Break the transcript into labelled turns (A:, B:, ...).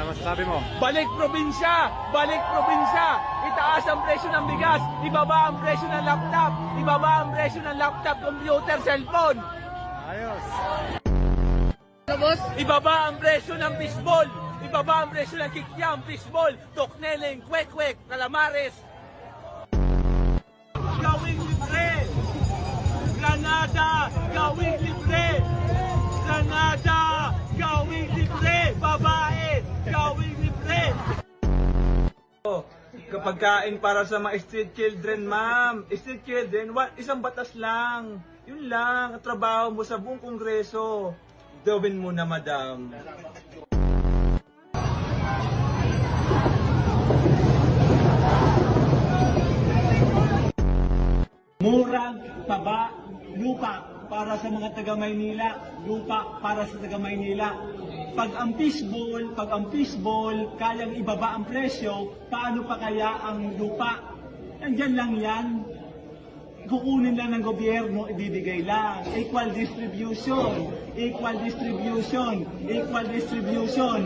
A: Ano masasabi mo?
B: Balik probinsya! Balik probinsya! Itaas ang presyo ng bigas, ibaba ang presyo ng laptop, ibaba ang presyo ng laptop, computer, cellphone.
A: Ayos.
B: Ibaba ang presyo ng fishball, ibaba ang presyo ng kikyam, fishball, tokneleng, kwek-kwek, calamares. Gawing libre! Granada! Gawing libre! Granada! Gawing libre! Babae! Gawing libre! Kapag kain para sa mga street children, ma'am. Street children, isang batas lang. Yun lang, ang trabaho mo sa buong kongreso. Gawin mo na, madam. Murang taba, lupa para sa mga taga Maynila, lupa para sa taga Maynila. Pag ang fishball, kayang ibaba ang presyo, paano pa kaya ang lupa? Andyan lang yan. Kukunin lang ng gobyerno, ibibigay lang. Equal distribution, equal distribution, equal distribution.